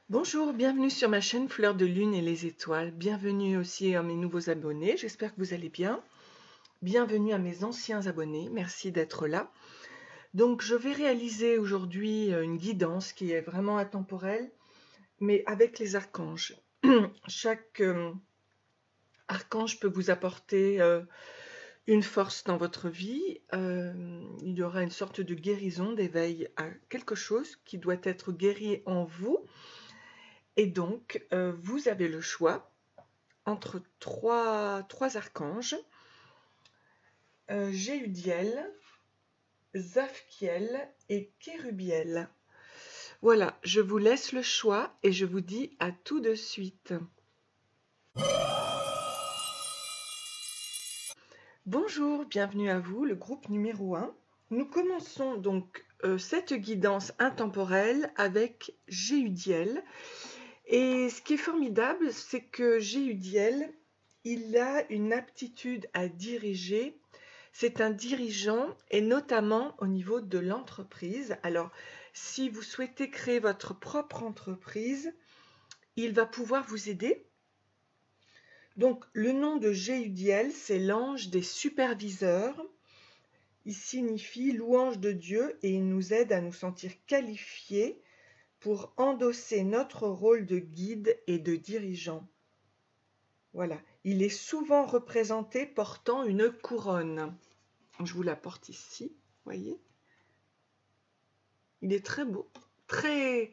Bonjour, bienvenue sur ma chaîne Fleur de Lune et les étoiles. Bienvenue aussi à mes nouveaux abonnés, j'espère que vous allez bien. Bienvenue à mes anciens abonnés, merci d'être là. Donc je vais réaliser aujourd'hui une guidance qui est vraiment intemporelle, mais avec les archanges. Chaque archange peut vous apporter une force dans votre vie. Il y aura une sorte de guérison, d'éveil à quelque chose qui doit être guéri en vous. Et donc, vous avez le choix entre trois archanges, Jéhudiel, Zaphkiel et Kérubiel. Voilà, je vous laisse le choix et je vous dis à tout de suite. Bonjour, bienvenue à vous, le groupe numéro 1. Nous commençons donc cette guidance intemporelle avec Jéhudiel. Et ce qui est formidable, c'est que Jéhudiel, il a une aptitude à diriger. C'est un dirigeant et notamment au niveau de l'entreprise. Alors, si vous souhaitez créer votre propre entreprise, il va pouvoir vous aider. Donc, le nom de Jéhudiel, c'est l'ange des superviseurs. Il signifie louange de Dieu et il nous aide à nous sentir qualifiés pour endosser notre rôle de guide et de dirigeant. Voilà, il est souvent représenté portant une couronne. Je vous la porte ici, voyez. Il est très beau, très,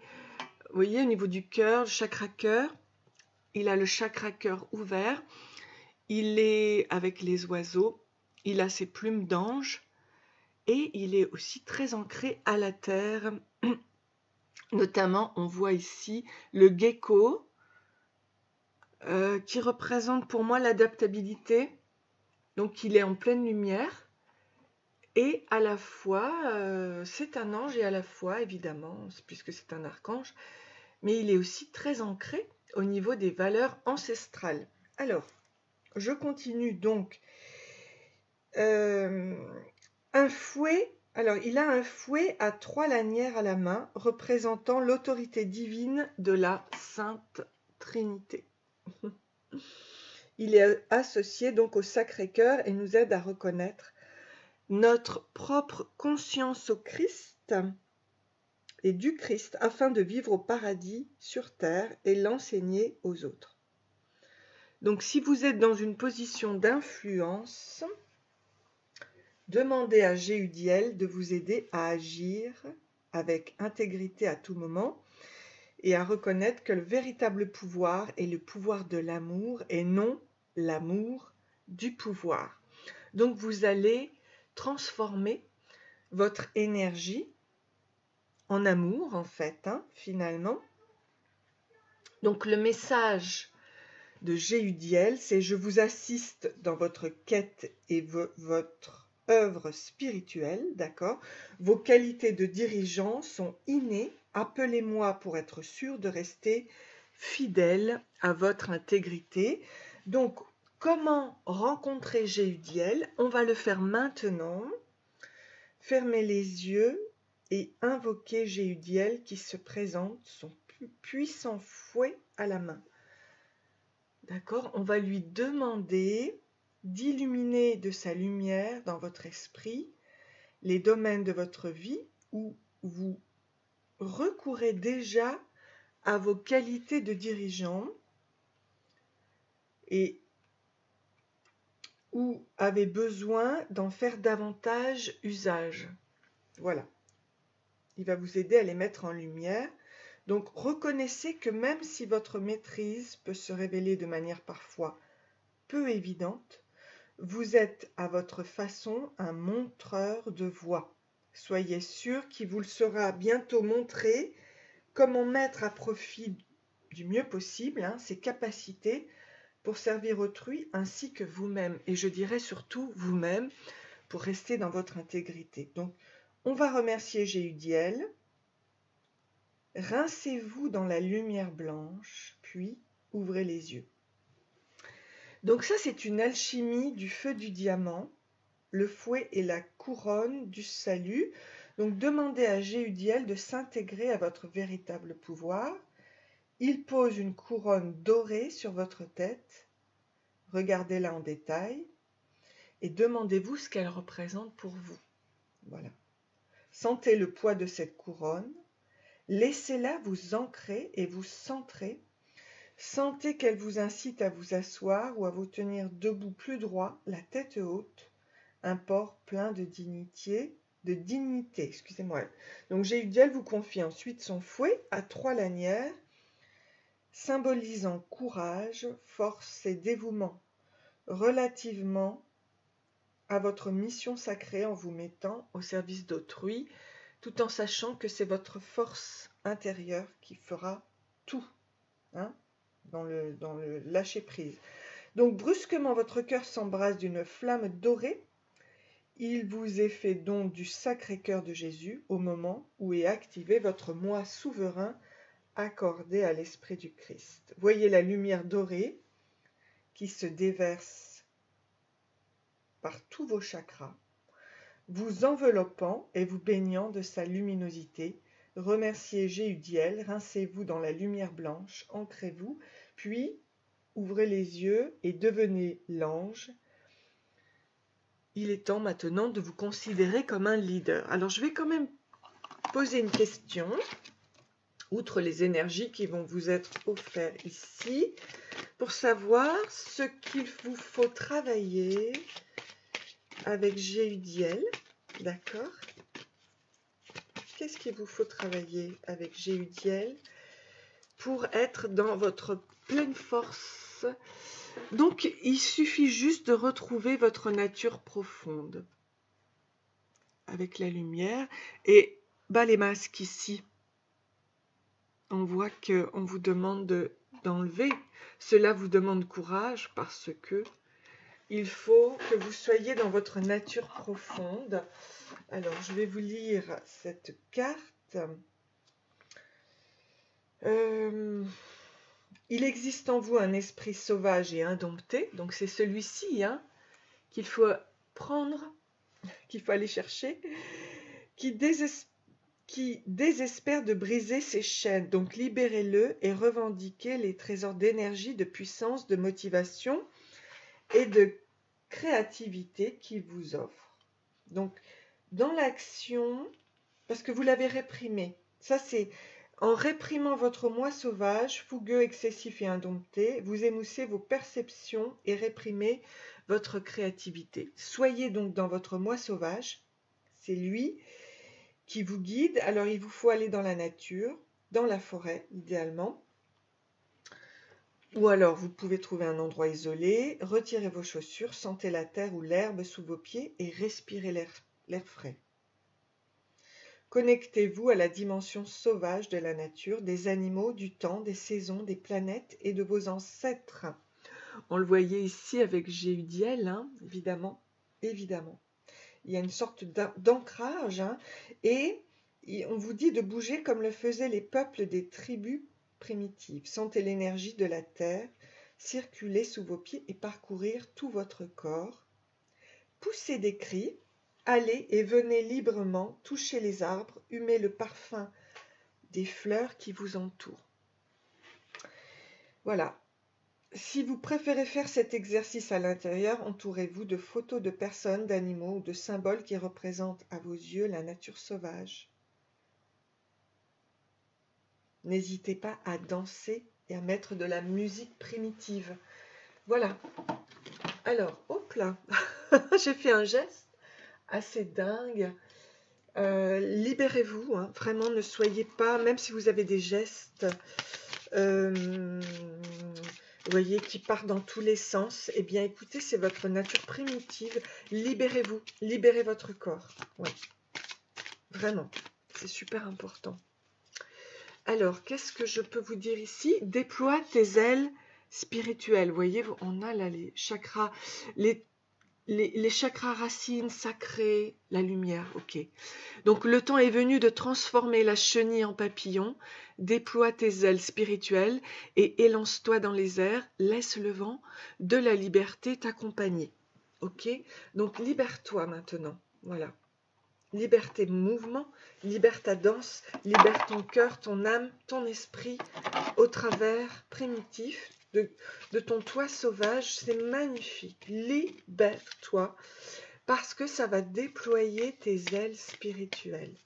vous voyez, au niveau du cœur, le chakra cœur, il a le chakra cœur ouvert, il est avec les oiseaux, il a ses plumes d'ange et il est aussi très ancré à la terre. Notamment, on voit ici le gecko qui représente pour moi l'adaptabilité. Donc, il est en pleine lumière. Et à la fois, c'est un ange et à la fois, évidemment, puisque c'est un archange, mais il est aussi très ancré au niveau des valeurs ancestrales. Alors, je continue donc. Un fouet, alors il a un fouet à 3 lanières à la main, représentant l'autorité divine de la Sainte Trinité. Il est associé donc au Sacré-Cœur et nous aide à reconnaître notre propre conscience au Christ et du Christ afin de vivre au paradis sur terre et l'enseigner aux autres. Donc si vous êtes dans une position d'influence, demandez à Jéhudiel de vous aider à agir avec intégrité à tout moment et à reconnaître que le véritable pouvoir est le pouvoir de l'amour et non l'amour du pouvoir. Donc vous allez transformer votre énergie en amour, en fait, finalement. Donc le message de Jéhudiel, c'est « Je vous assiste dans votre quête et votre œuvre spirituelle, d'accord? Vos qualités de dirigeant sont innées. Appelez-moi pour être sûr de rester fidèle à votre intégrité. » Donc, comment rencontrer Jéhudiel? On va le faire maintenant. Fermez les yeux et invoquez Jéhudiel qui se présente, son puissant fouet à la main. D'accord? On va lui demander d'illuminer de sa lumière dans votre esprit les domaines de votre vie où vous recourez déjà à vos qualités de dirigeant et où avez besoin d'en faire davantage usage. Voilà. Il va vous aider à les mettre en lumière. Donc, reconnaissez que même si votre maîtrise peut se révéler de manière parfois peu évidente, vous êtes à votre façon un montreur de voie. Soyez sûr qu'il vous le sera bientôt montré comment mettre à profit du mieux possible ses capacités pour servir autrui ainsi que vous-même. Et je dirais surtout vous-même pour rester dans votre intégrité. Donc, on va remercier Jéhudiel. Rincez-vous dans la lumière blanche, puis ouvrez les yeux. Donc ça, c'est une alchimie du feu du diamant. Le fouet est la couronne du salut. Donc demandez à Jéhudiel de s'intégrer à votre véritable pouvoir Il pose une couronne dorée sur votre tête. Regardez-la en détail et demandez-vous ce qu'elle représente pour vous. Voilà. Sentez le poids de cette couronne. Laissez-la vous ancrer et vous centrer. Sentez qu'elle vous incite à vous asseoir ou à vous tenir debout plus droit, la tête haute, un port plein de dignité, excusez-moi. Donc Jéhudiel vous confie ensuite son fouet à 3 lanières, symbolisant courage, force et dévouement, relativement à votre mission sacrée en vous mettant au service d'autrui, tout en sachant que c'est votre force intérieure qui fera tout, hein, dans le lâcher-prise. Donc brusquement, votre cœur s'embrase d'une flamme dorée. Il vous est fait don du Sacré-Cœur de Jésus au moment où est activé votre moi souverain accordé à l'Esprit du Christ. Voyez la lumière dorée qui se déverse par tous vos chakras, vous enveloppant et vous baignant de sa luminosité. Remerciez Jéhudiel, rincez-vous dans la lumière blanche, ancrez-vous, puis ouvrez les yeux et devenez l'ange. Il est temps maintenant de vous considérer comme un leader. Alors je vais quand même poser une question, outre les énergies qui vont vous être offertes ici, pour savoir ce qu'il vous faut travailler avec Jéhudiel, d'accord? Qu'est-ce qu'il vous faut travailler avec Jéhudiel pour être dans votre pleine force? Donc, il suffit juste de retrouver votre nature profonde avec la lumière. Et les masques ici, on voit qu'on vous demande d'enlever. Cela vous demande courage parce que il faut que vous soyez dans votre nature profonde. Alors, je vais vous lire cette carte. Il existe en vous un esprit sauvage et indompté. Donc, c'est celui-ci qu'il faut prendre, qu'il faut aller chercher, qui désespère de briser ses chaînes. Donc, libérez-le et revendiquez les trésors d'énergie, de puissance, de motivation et de créativité qu'il vous offre. Donc, dans l'action, parce que vous l'avez réprimé, ça c'est en réprimant votre moi sauvage, fougueux, excessif et indompté, vous émoussez vos perceptions et réprimez votre créativité. Soyez donc dans votre moi sauvage, c'est lui qui vous guide. Alors il vous faut aller dans la nature, dans la forêt idéalement, ou alors vous pouvez trouver un endroit isolé, retirez vos chaussures, sentez la terre ou l'herbe sous vos pieds et respirez l'air frais. Connectez-vous à la dimension sauvage de la nature, des animaux, du temps, des saisons, des planètes et de vos ancêtres. On le voyait ici avec Jéhudiel, évidemment. Il y a une sorte d'ancrage et on vous dit de bouger comme le faisaient les peuples des tribus primitives. Sentez l'énergie de la terre circuler sous vos pieds et parcourir tout votre corps. Poussez des cris, allez et venez librement toucher les arbres, humer le parfum des fleurs qui vous entourent. Voilà. Si vous préférez faire cet exercice à l'intérieur, entourez-vous de photos de personnes, d'animaux ou de symboles qui représentent à vos yeux la nature sauvage. N'hésitez pas à danser et à mettre de la musique primitive. Voilà. Alors, hop là, j'ai fait un geste assez dingue. Libérez-vous, vraiment, ne soyez pas, même si vous avez des gestes, vous voyez, qui partent dans tous les sens, eh bien, écoutez, c'est votre nature primitive. Libérez-vous, libérez votre corps. Ouais. Vraiment, c'est super important. Alors, qu'est-ce que je peux vous dire ici? Déploie tes ailes spirituelles. Vous voyez, on a là les chakras, les chakras racines sacrés, la lumière, ok. Donc, le temps est venu de transformer la chenille en papillon. Déploie tes ailes spirituelles et élance-toi dans les airs. Laisse le vent de la liberté t'accompagner. Ok? Donc, libère-toi maintenant. Voilà. libère tes mouvements, libère ta danse, libère ton cœur, ton âme, ton esprit au travers primitif de ton toi sauvage. C'est magnifique. Libère-toi parce que ça va déployer tes ailes spirituelles.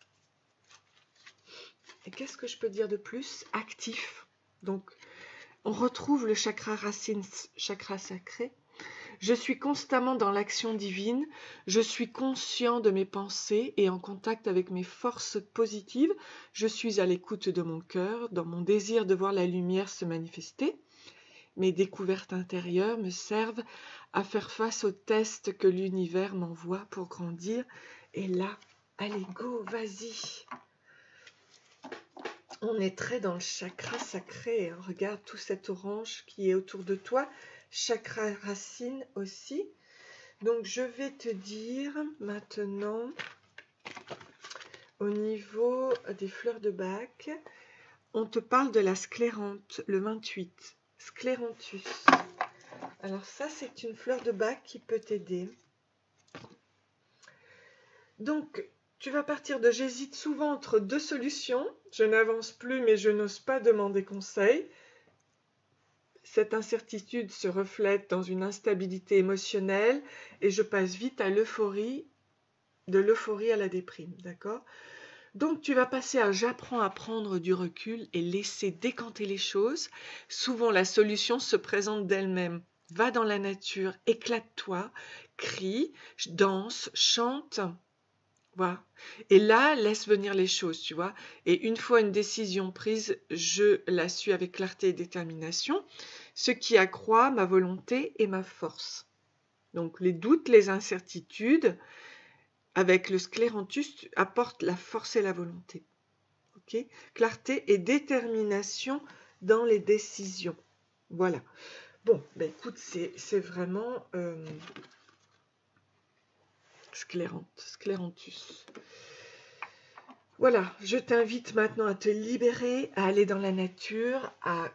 Et qu'est-ce que je peux dire de plus? Actif. Donc, on retrouve le chakra racine, chakra sacré. Je suis constamment dans l'action divine, je suis conscient de mes pensées et en contact avec mes forces positives, je suis à l'écoute de mon cœur, dans mon désir de voir la lumière se manifester. Mes découvertes intérieures me servent à faire face aux tests que l'univers m'envoie pour grandir. Et là, allez go, vas-y! On est très dans le chakra sacré. Regarde tout cet orange qui est autour de toi. Chakra racine aussi. Donc, je vais te dire maintenant, au niveau des fleurs de Bach, on te parle de la sclérante, le 28, Scléranthus. Alors ça, c'est une fleur de Bach qui peut t'aider. Donc, tu vas partir de « j'hésite souvent entre deux solutions, je n'avance plus mais je n'ose pas demander conseil ». Cette incertitude se reflète dans une instabilité émotionnelle et je passe vite à l'euphorie, de l'euphorie à la déprime, d'accord? Donc tu vas passer à « j'apprends à prendre du recul et laisser décanter les choses ». Souvent la solution se présente d'elle-même. Va dans la nature, éclate-toi, crie, danse, chante. Voilà. Et là, laisse venir les choses, tu vois. Et une fois une décision prise, je la suis avec clarté et détermination, ce qui accroît ma volonté et ma force. Donc les doutes, les incertitudes, avec le scléranthus, apportent la force et la volonté. Okay? Clarté et détermination dans les décisions. Voilà. Bon, ben écoute, c'est vraiment scléranthus. Voilà, je t'invite maintenant à te libérer, à aller dans la nature, à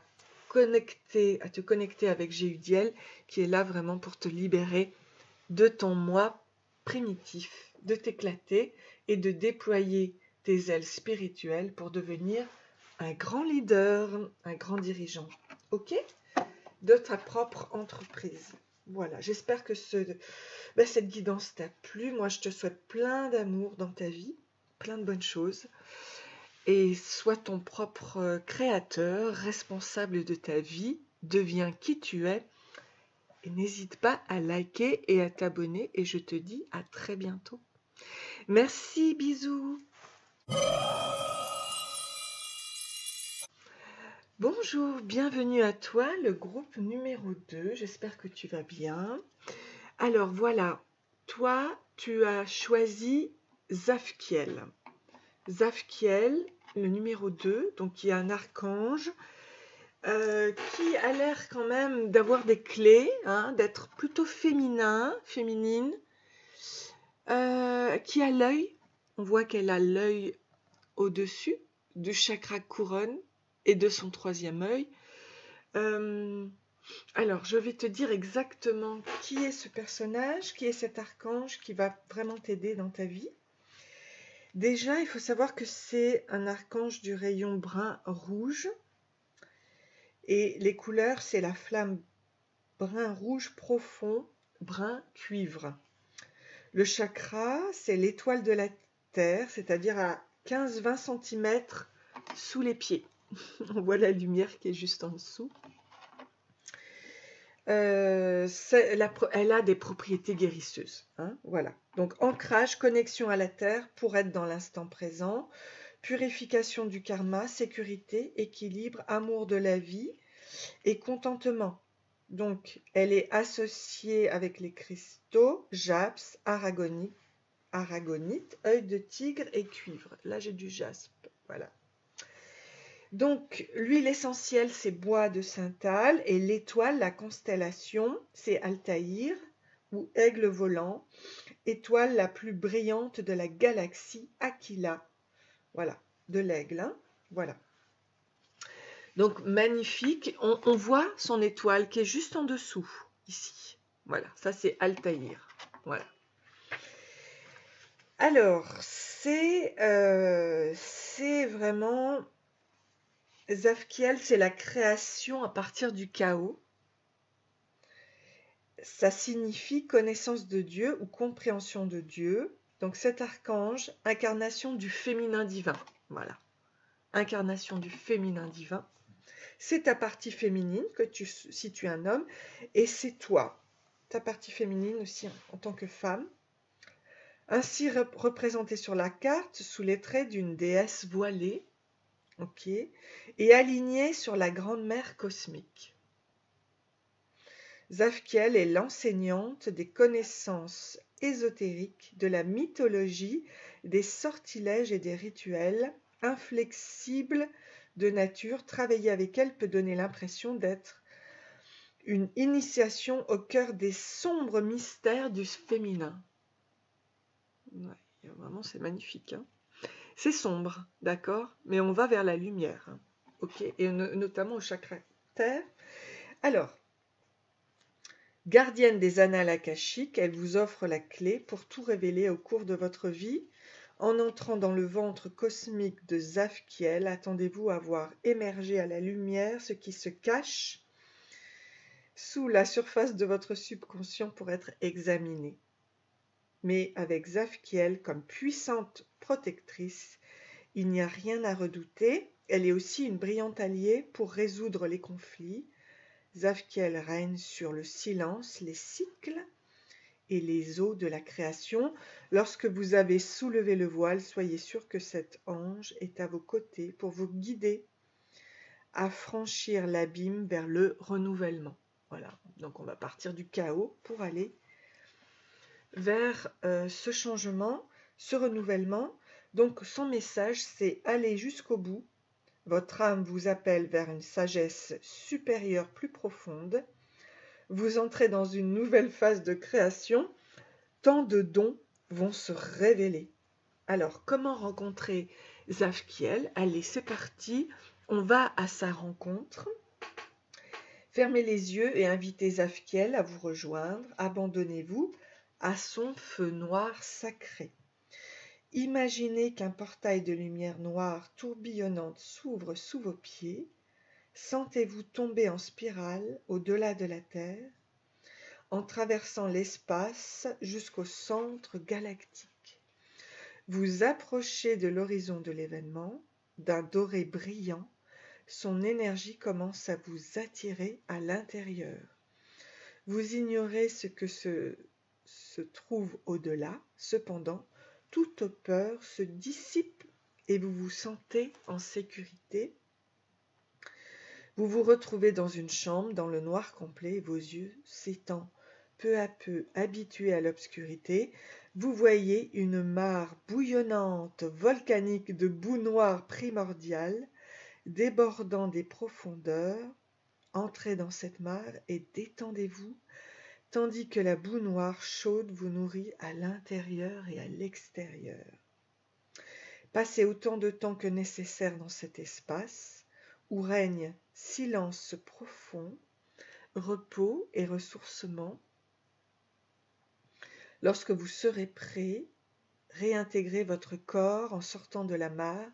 te connecter avec Géudiel, qui est là vraiment pour te libérer de ton moi primitif, de t'éclater et de déployer tes ailes spirituelles pour devenir un grand leader, un grand dirigeant, ok? De ta propre entreprise. Voilà, j'espère que cette guidance t'a plu. Moi, je te souhaite plein d'amour dans ta vie, plein de bonnes choses. Et sois ton propre créateur, responsable de ta vie, deviens qui tu es. Et n'hésite pas à liker et à t'abonner. Et je te dis à très bientôt. Merci, bisous. Bonjour, bienvenue à toi, le groupe numéro 2. J'espère que tu vas bien. Alors voilà, toi, tu as choisi Zafkiel. Zafkiel, le numéro 2, donc qui est un archange qui a l'air quand même d'avoir des clés, hein, d'être plutôt féminine, qui a l'œil. On voit qu'elle a l'œil au-dessus du chakra couronne et de son troisième œil. Alors, je vais te dire exactement qui est ce personnage, qui est cet archange qui va vraiment t'aider dans ta vie. Déjà, il faut savoir que c'est un archange du rayon brun-rouge. Et les couleurs, c'est la flamme brun rouge profond, brun cuivre. Le chakra, c'est l'étoile de la terre, c'est-à-dire à 15-20 cm sous les pieds. On voit la lumière qui est juste en dessous. Elle a des propriétés guérisseuses. Hein, voilà. Donc, ancrage, connexion à la terre pour être dans l'instant présent, purification du karma, sécurité, équilibre, amour de la vie et contentement. Donc, elle est associée avec les cristaux, jaspes, aragonite, œil de tigre et cuivre. Là, j'ai du jaspe. Voilà. Donc, l'huile essentielle, c'est bois de Saint-Al et l'étoile, la constellation, c'est Altaïr ou aigle volant, étoile la plus brillante de la galaxie, Aquila. Voilà, de l'aigle. Hein, voilà. Donc, magnifique. On voit son étoile qui est juste en dessous, ici. Voilà, ça c'est Altaïr. Voilà. Alors, c'est vraiment Zafkiel, c'est la création à partir du chaos. Ça signifie connaissance de Dieu ou compréhension de Dieu. Donc cet archange, incarnation du féminin divin. Voilà, incarnation du féminin divin. C'est ta partie féminine, si tu es un homme, et c'est toi, ta partie féminine aussi en tant que femme. Ainsi représentée sur la carte sous les traits d'une déesse voilée, ok, et alignée sur la grande mère cosmique. Zafkiel est l'enseignante des connaissances ésotériques, de la mythologie, des sortilèges et des rituels, inflexible de nature. Travailler avec elle peut donner l'impression d'être une initiation au cœur des sombres mystères du féminin. Ouais, vraiment, c'est magnifique. Hein. C'est sombre, d'accord, mais on va vers la lumière. Hein. Ok, et notamment au chakra terre. Alors, gardienne des annales akashiques, elle vous offre la clé pour tout révéler au cours de votre vie. En entrant dans le ventre cosmique de Zafkiel, attendez-vous à voir émerger à la lumière ce qui se cache sous la surface de votre subconscient pour être examiné. Mais avec Zafkiel comme puissante protectrice, il n'y a rien à redouter. Elle est aussi une brillante alliée pour résoudre les conflits. Zafkiel règne sur le silence, les cycles et les eaux de la création. Lorsque vous avez soulevé le voile, soyez sûr que cet ange est à vos côtés pour vous guider à franchir l'abîme vers le renouvellement. Voilà, donc on va partir du chaos pour aller vers ce changement, ce renouvellement. Donc son message, c'est aller jusqu'au bout. Votre âme vous appelle vers une sagesse supérieure plus profonde. Vous entrez dans une nouvelle phase de création. Tant de dons vont se révéler. Alors, comment rencontrer Zafkiel? Allez, c'est parti. On va à sa rencontre. Fermez les yeux et invitez Zafkiel à vous rejoindre. Abandonnez-vous à son feu noir sacré. Imaginez qu'un portail de lumière noire tourbillonnante s'ouvre sous vos pieds. Sentez-vous tomber en spirale au-delà de la Terre, en traversant l'espace jusqu'au centre galactique. Vous approchez de l'horizon de l'événement, d'un doré brillant. Son énergie commence à vous attirer à l'intérieur. Vous ignorez ce que se trouve au-delà. Cependant, toute peur se dissipe et vous vous sentez en sécurité. Vous vous retrouvez dans une chambre, dans le noir complet, vos yeux s'étant peu à peu habitués à l'obscurité. Vous voyez une mare bouillonnante, volcanique de boue noire primordiale, débordant des profondeurs. Entrez dans cette mare et détendez-vous, tandis que la boue noire chaude vous nourrit à l'intérieur et à l'extérieur. Passez autant de temps que nécessaire dans cet espace, où règne silence profond, repos et ressourcement. Lorsque vous serez prêt, réintégrez votre corps en sortant de la mare.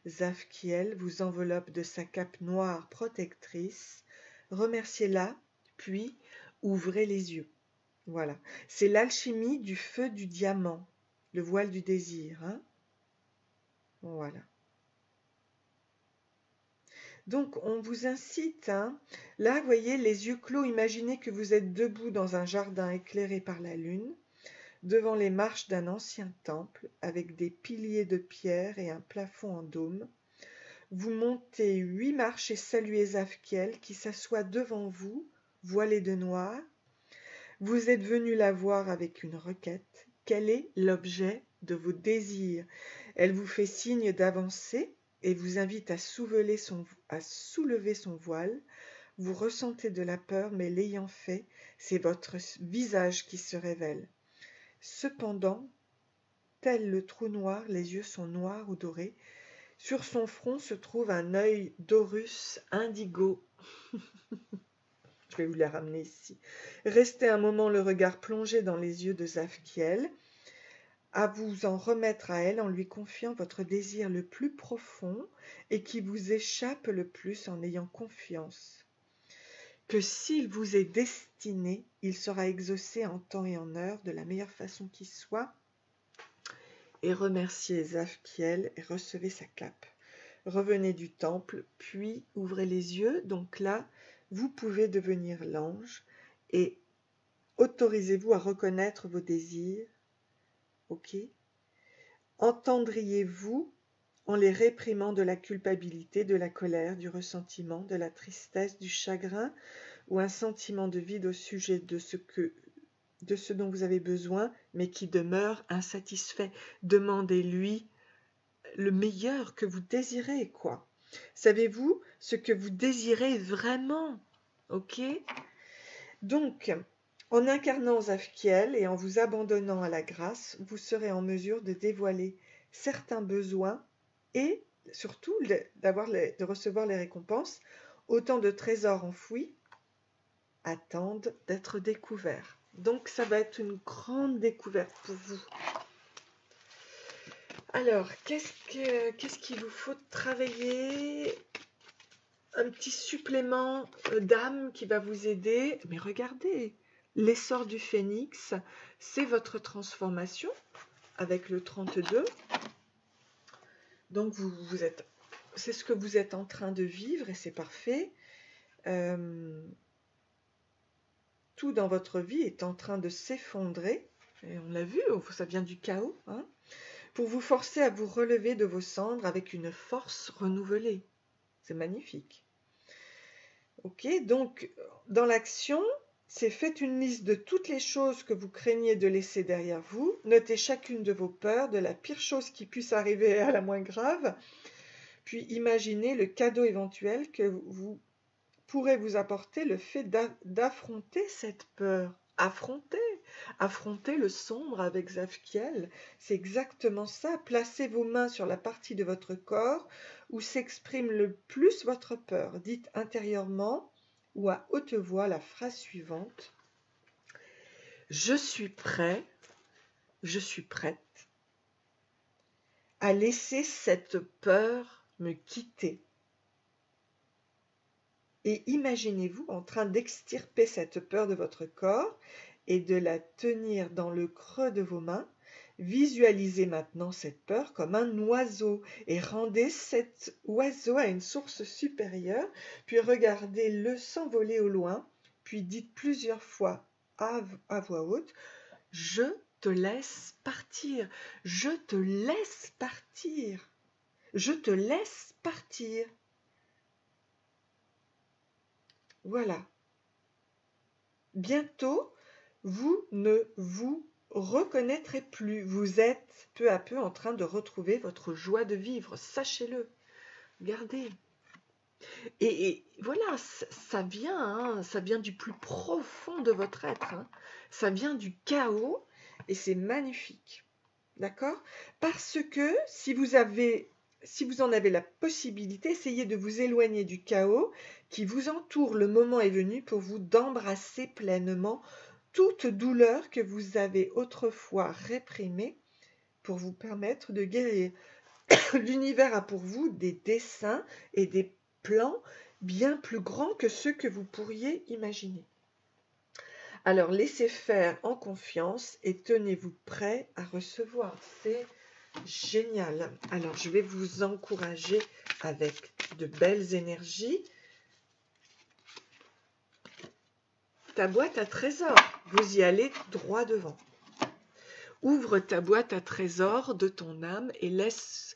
Zafkiel vous enveloppe de sa cape noire protectrice. Remerciez-la, puis ouvrez les yeux. Voilà, c'est l'alchimie du feu du diamant, le voile du désir. Hein. Voilà. Donc, on vous incite, hein, là, vous voyez, les yeux clos, imaginez que vous êtes debout dans un jardin éclairé par la lune, devant les marches d'un ancien temple, avec des piliers de pierre et un plafond en dôme. Vous montez 8 marches et saluez Zafkiel qui s'assoit devant vous, voilé de noir. Vous êtes venu la voir avec une requête. Quel est l'objet de vos désirs? Elle vous fait signe d'avancer et vous invite à soulever son voile. Vous ressentez de la peur, mais l'ayant fait, c'est votre visage qui se révèle. Cependant, tel le trou noir, les yeux sont noirs ou dorés. Sur son front se trouve un œil d'Horus indigo. Je vais vous la ramener ici. Restez un moment le regard plongé dans les yeux de Zafkiel. à vous en remettre à elle en lui confiant votre désir le plus profond et qui vous échappe le plus en ayant confiance que s'il vous est destiné, il sera exaucé en temps et en heure de la meilleure façon qui soit. Et remerciez Zadkiel et recevez sa cape. Revenez du temple, puis ouvrez les yeux. Donc là, vous pouvez devenir l'ange et autorisez-vous à reconnaître vos désirs. Ok? Entendriez-vous en les réprimant de la culpabilité, de la colère, du ressentiment, de la tristesse, du chagrin ou un sentiment de vide au sujet de ce dont vous avez besoin, mais qui demeure insatisfait. Demandez-lui le meilleur que vous désirez, quoi. Savez-vous ce que vous désirez vraiment? Ok? Donc, en incarnant Zadkiel et en vous abandonnant à la grâce, vous serez en mesure de dévoiler certains besoins et surtout de recevoir les récompenses. Autant de trésors enfouis attendent d'être découverts. Donc, ça va être une grande découverte pour vous. Alors, qu'est-ce qu'il vous faut travailler? Un petit supplément d'âme qui va vous aider. Mais regardez, l'essor du phénix, c'est votre transformation avec le 32. Donc, c'est ce que vous êtes en train de vivre et c'est parfait. Tout dans votre vie est en train de s'effondrer. Et on l'a vu, ça vient du chaos. Hein, pour vous forcer à vous relever de vos cendres avec une force renouvelée. C'est magnifique. Ok, donc dans l'action, c'est faites une liste de toutes les choses que vous craignez de laisser derrière vous. Notez chacune de vos peurs, de la pire chose qui puisse arriver à la moins grave. Puis imaginez le cadeau éventuel que vous pourrez vous apporter le fait d'affronter cette peur. Affronter le sombre avec Zadkiel, c'est exactement ça. Placez vos mains sur la partie de votre corps où s'exprime le plus votre peur. Dites intérieurement ou à haute voix la phrase suivante. Je suis prêt, je suis prête à laisser cette peur me quitter. Et imaginez-vous en train d'extirper cette peur de votre corps et de la tenir dans le creux de vos mains. Visualisez maintenant cette peur comme un oiseau et rendez cet oiseau à une source supérieure, puis regardez-le s'envoler au loin, puis dites plusieurs fois à voix haute, « Je te laisse partir, je te laisse partir, je te laisse partir. » Voilà. Bientôt, vous ne vous reconnaîtrez plus. Vous êtes peu à peu en train de retrouver votre joie de vivre. Sachez-le. Regardez. Et voilà, ça vient du plus profond de votre être. Hein. Ça vient du chaos et c'est magnifique. D'accord? Parce que si vous en avez la possibilité, essayez de vous éloigner du chaos qui vous entoure. Le moment est venu pour vous d'embrasser pleinement toute douleur que vous avez autrefois réprimée pour vous permettre de guérir. L'univers a pour vous des desseins et des plans bien plus grands que ceux que vous pourriez imaginer. Alors laissez faire en confiance et tenez-vous prêt à recevoir. C'est génial. Alors je vais vous encourager avec de belles énergies. Ta boîte à trésors, vous y allez droit devant. Ouvre ta boîte à trésors de ton âme et laisse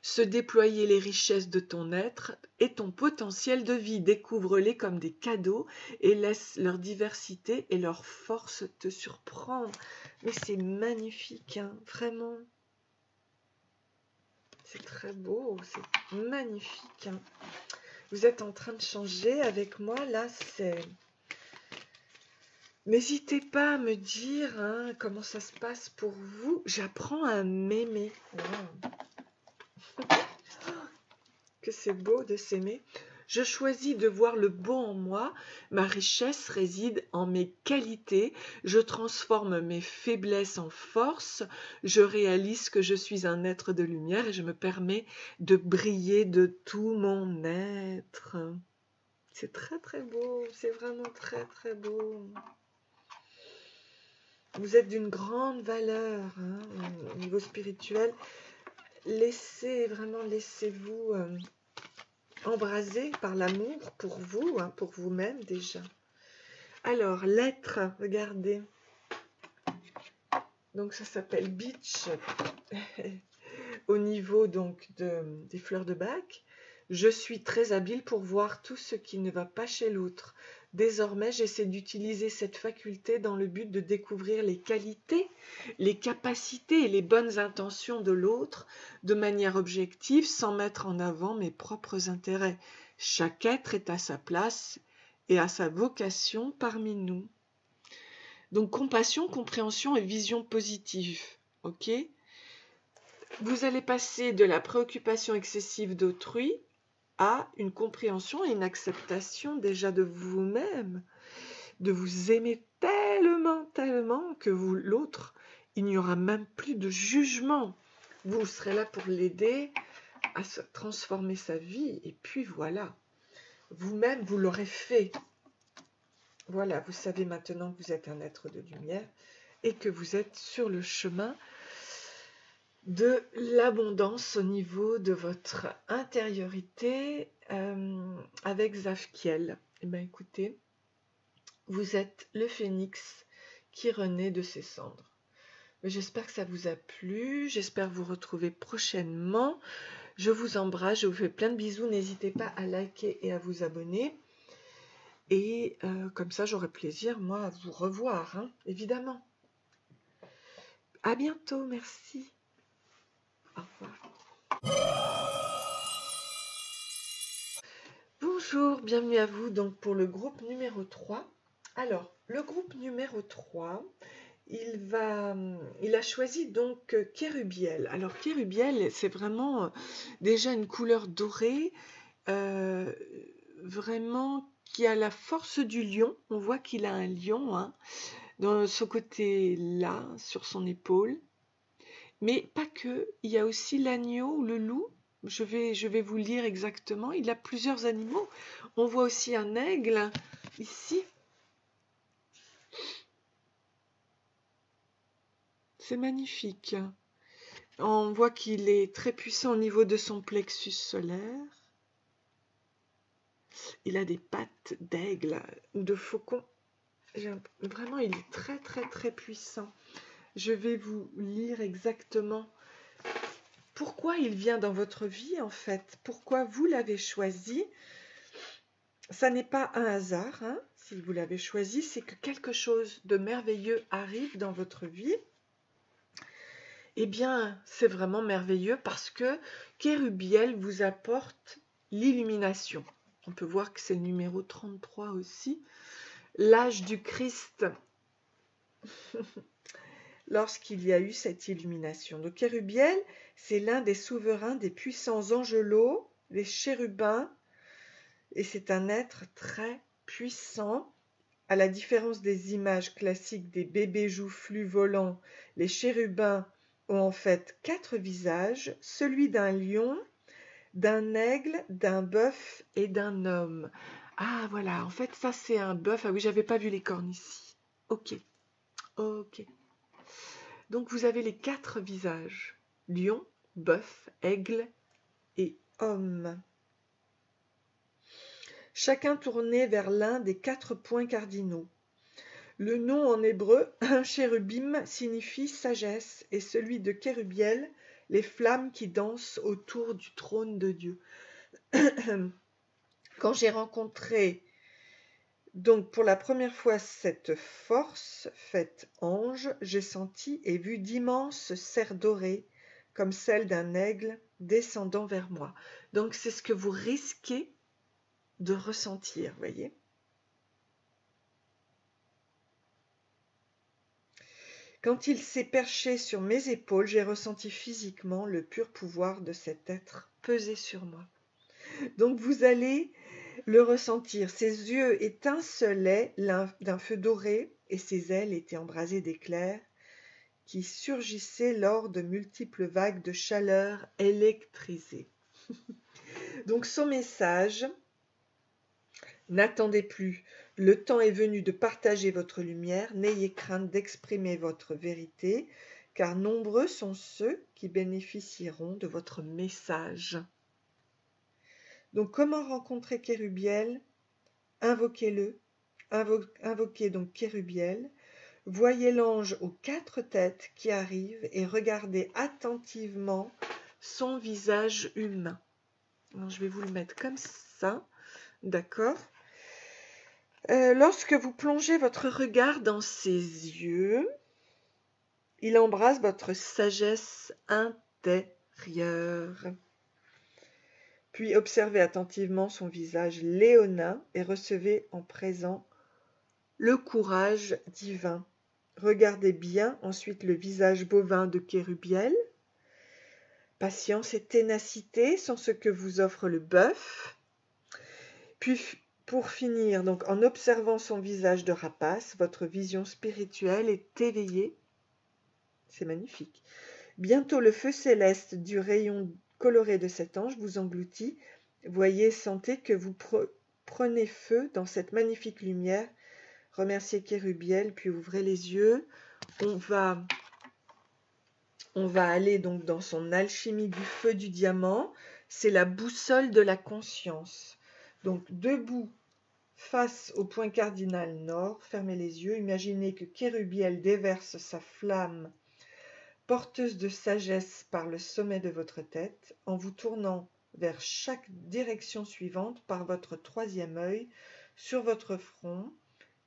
se déployer les richesses de ton être et ton potentiel de vie. Découvre-les comme des cadeaux et laisse leur diversité et leur force te surprendre. Mais c'est magnifique, hein, vraiment. C'est très beau, c'est magnifique. Hein. Vous êtes en train de changer avec moi, là, c'est... N'hésitez pas à me dire hein, comment ça se passe pour vous. J'apprends à m'aimer. Wow. Que c'est beau de s'aimer. Je choisis de voir le beau en moi. Ma richesse réside en mes qualités. Je transforme mes faiblesses en force. Je réalise que je suis un être de lumière et je me permets de briller de tout mon être. C'est très très beau, c'est vraiment très très beau. Vous êtes d'une grande valeur hein, au niveau spirituel. Laissez-vous embraser par l'amour pour vous, hein, pour vous-même déjà. Alors, l'être, regardez. Donc ça s'appelle Beach au niveau donc des fleurs de bac. Je suis très habile pour voir tout ce qui ne va pas chez l'autre. Désormais, j'essaie d'utiliser cette faculté dans le but de découvrir les qualités, les capacités et les bonnes intentions de l'autre de manière objective sans mettre en avant mes propres intérêts. Chaque être est à sa place et a sa vocation parmi nous. Donc, compassion, compréhension et vision positive. Ok ? Vous allez passer de la préoccupation excessive d'autrui à une compréhension et une acceptation déjà de vous-même, de vous aimer tellement, tellement que l'autre, il n'y aura même plus de jugement. Vous serez là pour l'aider à se transformer sa vie et puis voilà, vous-même, vous l'aurez fait. Voilà, vous savez maintenant que vous êtes un être de lumière et que vous êtes sur le chemin de l'abondance au niveau de votre intériorité avec Zafkiel. Eh bien, écoutez, vous êtes le phénix qui renaît de ses cendres. J'espère que ça vous a plu, j'espère vous retrouver prochainement. Je vous embrasse, je vous fais plein de bisous, n'hésitez pas à liker et à vous abonner. Et comme ça, j'aurai plaisir, moi, à vous revoir, hein, évidemment. À bientôt, merci. Au revoir. Bonjour, bienvenue à vous donc pour le groupe numéro 3. Alors, le groupe numéro 3, il a choisi donc Kérubiel. Alors, Kérubiel, c'est vraiment déjà une couleur dorée, vraiment qui a la force du lion. On voit qu'il a un lion hein, dans ce côté-là, sur son épaule. Mais pas que, il y a aussi l'agneau ou le loup. Je vais vous lire exactement. Il a plusieurs animaux. On voit aussi un aigle ici. C'est magnifique. On voit qu'il est très puissant au niveau de son plexus solaire. Il a des pattes d'aigle ou de faucon. Vraiment, il est très très très puissant. Je vais vous lire exactement pourquoi il vient dans votre vie en fait. Pourquoi vous l'avez choisi. Ça n'est pas un hasard, hein, si vous l'avez choisi, c'est que quelque chose de merveilleux arrive dans votre vie. Eh bien, c'est vraiment merveilleux parce que Kérubiel vous apporte l'illumination. On peut voir que c'est le numéro 33 aussi. L'âge du Christ, lorsqu'il y a eu cette illumination. Donc Kérubiel, c'est l'un des souverains des puissants angelots, les chérubins, et c'est un être très puissant. À la différence des images classiques des bébés joufflus volants, les chérubins ont en fait 4 visages, celui d'un lion, d'un aigle, d'un bœuf et d'un homme. Ah voilà, en fait ça c'est un bœuf. Ah oui, j'avais pas vu les cornes ici. Ok, ok. Donc vous avez les 4 visages, lion, bœuf, aigle et homme. Chacun tourné vers l'un des 4 points cardinaux. Le nom en hébreu, chérubim, signifie sagesse, et celui de Kérubiel, les flammes qui dansent autour du trône de Dieu. Quand j'ai rencontré donc pour la première fois cette force faite ange, j'ai senti et vu d'immenses serres dorées, comme celle d'un aigle, descendant vers moi. Donc c'est ce que vous risquez de ressentir, voyez. Quand il s'est perché sur mes épaules, j'ai ressenti physiquement le pur pouvoir de cet être peser sur moi. Donc vous allez le ressentir. Ses yeux étincelaient d'un feu doré et ses ailes étaient embrasées d'éclairs qui surgissaient lors de multiples vagues de chaleur électrisée. Donc son message: n'attendez plus, le temps est venu de partager votre lumière, n'ayez crainte d'exprimer votre vérité, car nombreux sont ceux qui bénéficieront de votre message. Donc comment rencontrer Kérubiel? Invoquez-le, invoquez donc Kérubiel, voyez l'ange aux 4 têtes qui arrive et regardez attentivement son visage humain. Alors, je vais vous le mettre comme ça, d'accord? Lorsque vous plongez votre regard dans ses yeux, il embrasse votre sagesse intérieure. Puis observez attentivement son visage léonin et recevez en présent le courage divin. Regardez bien ensuite le visage bovin de Kérubiel. Patience et ténacité sont ce que vous offre le bœuf. Puis pour finir, donc en observant son visage de rapace, votre vision spirituelle est éveillée. C'est magnifique. Bientôt le feu céleste du rayon coloré de cet ange vous engloutit. Voyez, sentez que vous prenez feu dans cette magnifique lumière. Remerciez Kérubiel, puis ouvrez les yeux. On va aller donc dans son alchimie du feu du diamant. C'est la boussole de la conscience. Donc debout face au point cardinal nord, fermez les yeux. Imaginez que Kérubiel déverse sa flamme porteuse de sagesse par le sommet de votre tête, en vous tournant vers chaque direction suivante par votre 3e œil sur votre front.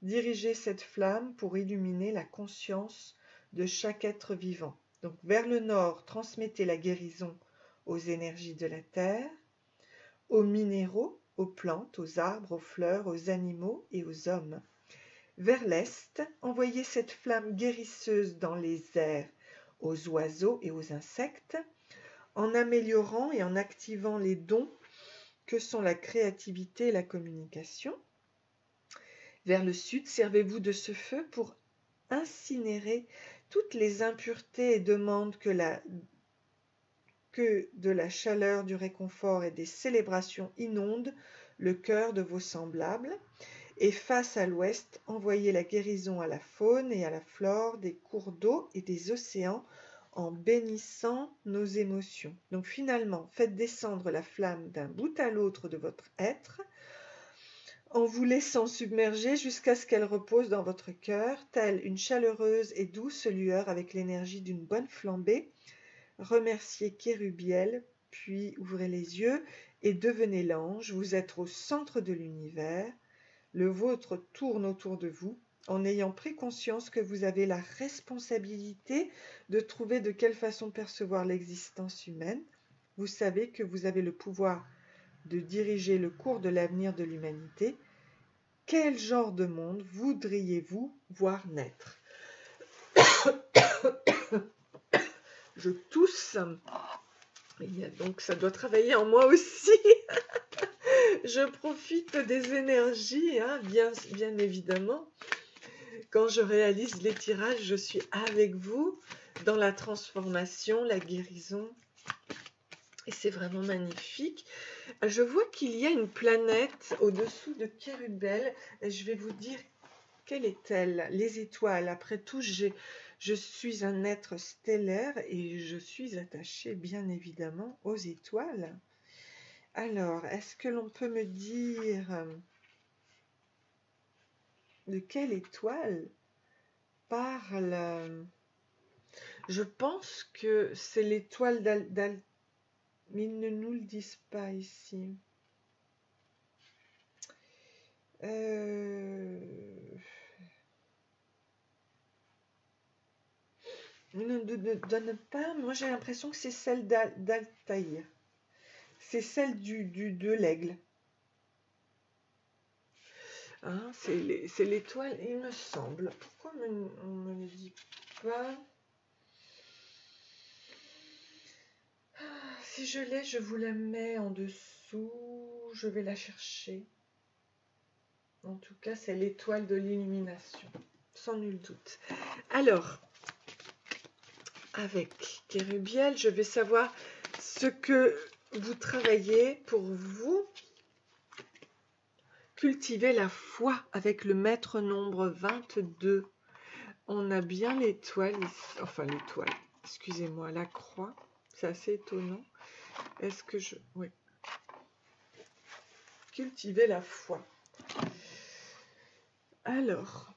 Dirigez cette flamme pour illuminer la conscience de chaque être vivant. Donc vers le nord, transmettez la guérison aux énergies de la terre, aux minéraux, aux plantes, aux arbres, aux fleurs, aux animaux et aux hommes. Vers l'est, envoyez cette flamme guérisseuse dans les airs, aux oiseaux et aux insectes, en améliorant et en activant les dons que sont la créativité et la communication. Vers le sud, servez-vous de ce feu pour incinérer toutes les impuretés et demandes que de la chaleur, du réconfort et des célébrations inondent le cœur de vos semblables. Et face à l'ouest, envoyez la guérison à la faune et à la flore des cours d'eau et des océans en bénissant nos émotions. Donc finalement, faites descendre la flamme d'un bout à l'autre de votre être en vous laissant submerger jusqu'à ce qu'elle repose dans votre cœur, telle une chaleureuse et douce lueur avec l'énergie d'une bonne flambée. Remerciez Kérubiel, puis ouvrez les yeux et devenez l'ange. Vous êtes au centre de l'univers. Le vôtre tourne autour de vous, en ayant pris conscience que vous avez la responsabilité de trouver de quelle façon percevoir l'existence humaine. Vous savez que vous avez le pouvoir de diriger le cours de l'avenir de l'humanité. Quel genre de monde voudriez-vous voir naître? Je tousse. Donc ça doit travailler en moi aussi. Je profite des énergies, hein, bien évidemment. Quand je réalise les tirages, je suis avec vous dans la transformation, la guérison. Et c'est vraiment magnifique. Je vois qu'il y a une planète au-dessous de Kérubiel. Je vais vous dire quelle est-elle. Les étoiles. Après tout, je suis un être stellaire et je suis attachée bien évidemment aux étoiles. Alors, est-ce que l'on peut me dire de quelle étoile parle? Je pense que c'est l'étoile mais ils ne nous le disent pas ici. Ils ne donnent pas. Moi, j'ai l'impression que c'est celle d'Altaïr. C'est celle de l'aigle. Hein, c'est l'étoile, il me semble. Pourquoi on ne me le dit pas? Si je l'ai, je vous la mets en dessous. Je vais la chercher. En tout cas, c'est l'étoile de l'illumination, sans nul doute. Alors, avec Kérubiel, je vais savoir ce que vous travaillez pour vous. Cultiver la foi avec le maître nombre 22. On a bien l'étoile, enfin l'étoile, excusez-moi, la croix. C'est assez étonnant. Est-ce que je... Oui. Cultiver la foi. Alors,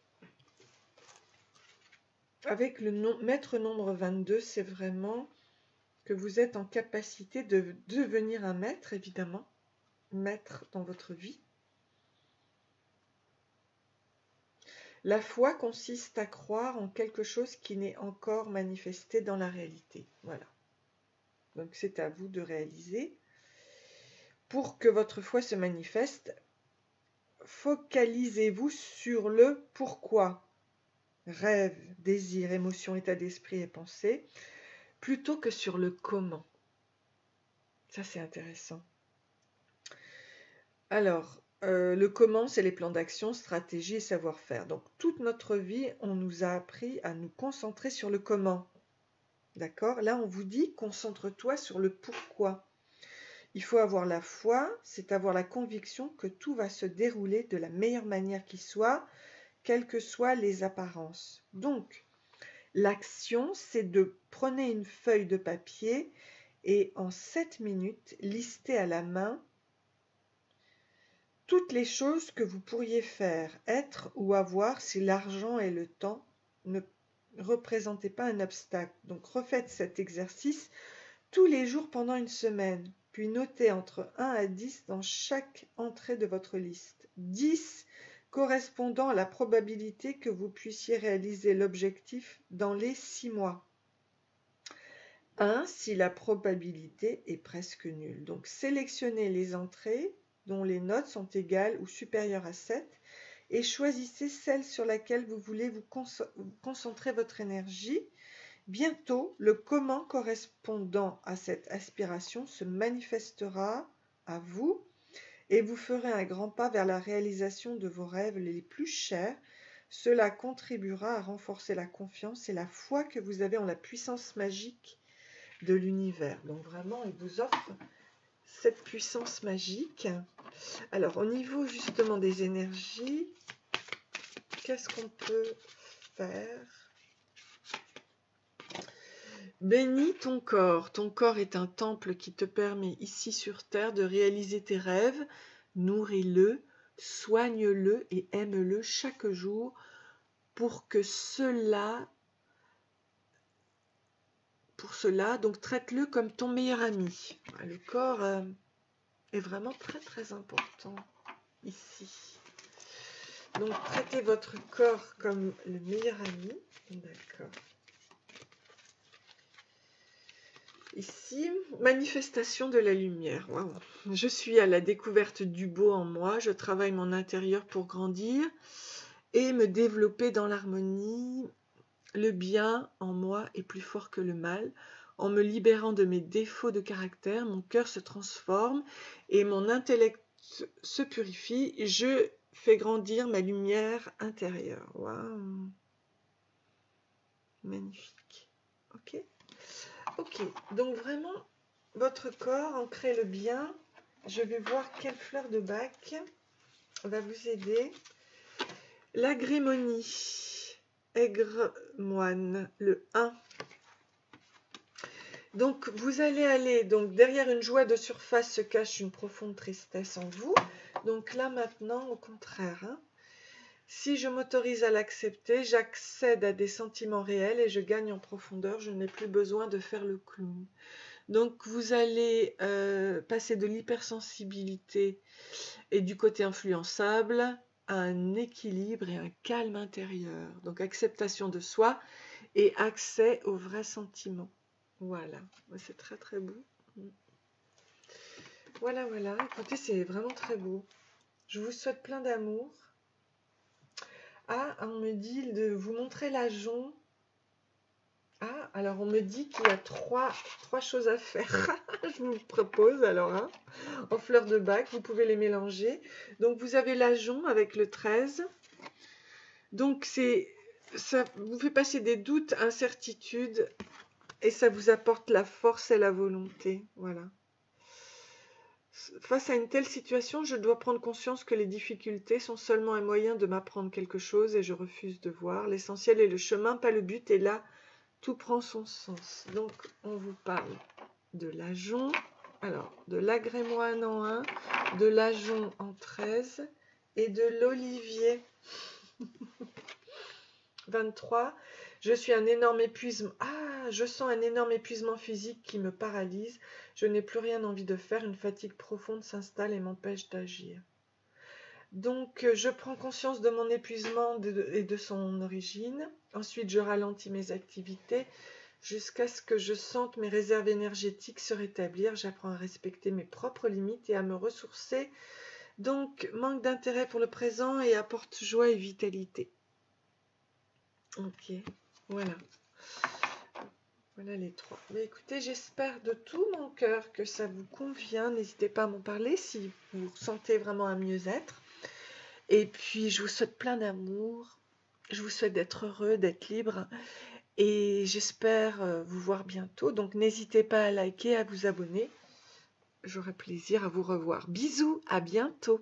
avec le maître nombre 22, c'est vraiment que vous êtes en capacité de devenir un maître, évidemment, maître dans votre vie. La foi consiste à croire en quelque chose qui n'est encore manifesté dans la réalité. Voilà. Donc c'est à vous de réaliser. Pour que votre foi se manifeste, focalisez-vous sur le pourquoi. Rêve, désir, émotion, état d'esprit et pensée, plutôt que sur le comment. Ça, c'est intéressant. Alors, le comment, c'est les plans d'action, stratégie et savoir-faire. Donc, toute notre vie, on nous a appris à nous concentrer sur le comment. D'accord? Là, on vous dit, concentre-toi sur le pourquoi. Il faut avoir la foi, c'est avoir la conviction que tout va se dérouler de la meilleure manière qui soit, quelles que soient les apparences. Donc, l'action, c'est de prendre une feuille de papier et en 7 minutes, lister à la main toutes les choses que vous pourriez faire, être ou avoir si l'argent et le temps ne représentaient pas un obstacle. Donc refaites cet exercice tous les jours pendant une semaine, puis notez entre 1 à 10 dans chaque entrée de votre liste. 10 correspondant à la probabilité que vous puissiez réaliser l'objectif dans les 6 mois. 1 si la probabilité est presque nulle. Donc sélectionnez les entrées dont les notes sont égales ou supérieures à 7 et choisissez celle sur laquelle vous voulez vous concentrer votre énergie. Bientôt, le comment correspondant à cette aspiration se manifestera à vous et vous ferez un grand pas vers la réalisation de vos rêves les plus chers. Cela contribuera à renforcer la confiance et la foi que vous avez en la puissance magique de l'univers. Donc vraiment, il vous offre cette puissance magique. Alors, au niveau justement des énergies, qu'est-ce qu'on peut faire? Bénis ton corps. Ton corps est un temple qui te permet ici sur terre de réaliser tes rêves. Nourris-le, soigne-le et aime-le chaque jour pour cela, donc traite-le comme ton meilleur ami. Le corps est vraiment très très important ici. Donc traitez votre corps comme le meilleur ami. D'accord. Ici, manifestation de la lumière. Wow. Je suis à la découverte du beau en moi. Je travaille mon intérieur pour grandir et me développer dans l'harmonie. Le bien en moi est plus fort que le mal. En me libérant de mes défauts de caractère, mon cœur se transforme et mon intellect se purifie. Je fais grandir ma lumière intérieure. Waouh. Magnifique. Ok. Ok, donc vraiment, votre corps, ancrez le bien. Je vais voir quelle fleur de bac va vous aider. L'agrémonie, aigre moine, le 1. Donc vous allez aller, donc derrière une joie de surface se cache une profonde tristesse en vous. Donc là maintenant, au contraire, hein, si je m'autorise à l'accepter, j'accède à des sentiments réels et je gagne en profondeur. Je n'ai plus besoin de faire le clown. Donc vous allez passer de l'hypersensibilité et du côté influençable à un équilibre et un calme intérieur. Donc acceptation de soi et accès aux vrais sentiments. Voilà, c'est très très beau. Voilà, voilà, écoutez, c'est vraiment très beau. Je vous souhaite plein d'amour. Ah, on me dit de vous montrer l'ajonc. Ah, alors on me dit qu'il y a trois choses à faire. Je vous propose alors, hein, en fleurs de bac, vous pouvez les mélanger. Donc vous avez l'ajonc avec le 13. Donc ça vous fait passer des doutes, incertitudes, et ça vous apporte la force et la volonté. Voilà. Face à une telle situation, je dois prendre conscience que les difficultés sont seulement un moyen de m'apprendre quelque chose et je refuse de voir. L'essentiel est le chemin, pas le but, et là, tout prend son sens. Donc, on vous parle de l'ajonc, alors de l'agrémoine en 1, de l'ajonc en 13 et de l'olivier 23. Je sens un énorme épuisement physique qui me paralyse. Je n'ai plus rien envie de faire. Une fatigue profonde s'installe et m'empêche d'agir. Donc, je prends conscience de mon épuisement et de son origine. Ensuite, je ralentis mes activités jusqu'à ce que je sente mes réserves énergétiques se rétablir. J'apprends à respecter mes propres limites et à me ressourcer. Donc, manque d'intérêt pour le présent et apporte joie et vitalité. Ok, voilà. Voilà les trois. Mais écoutez, j'espère de tout mon cœur que ça vous convient. N'hésitez pas à m'en parler si vous sentez vraiment un mieux-être. Et puis, je vous souhaite plein d'amour. Je vous souhaite d'être heureux, d'être libre. Et j'espère vous voir bientôt. Donc, n'hésitez pas à liker, à vous abonner. J'aurai plaisir à vous revoir. Bisous, à bientôt.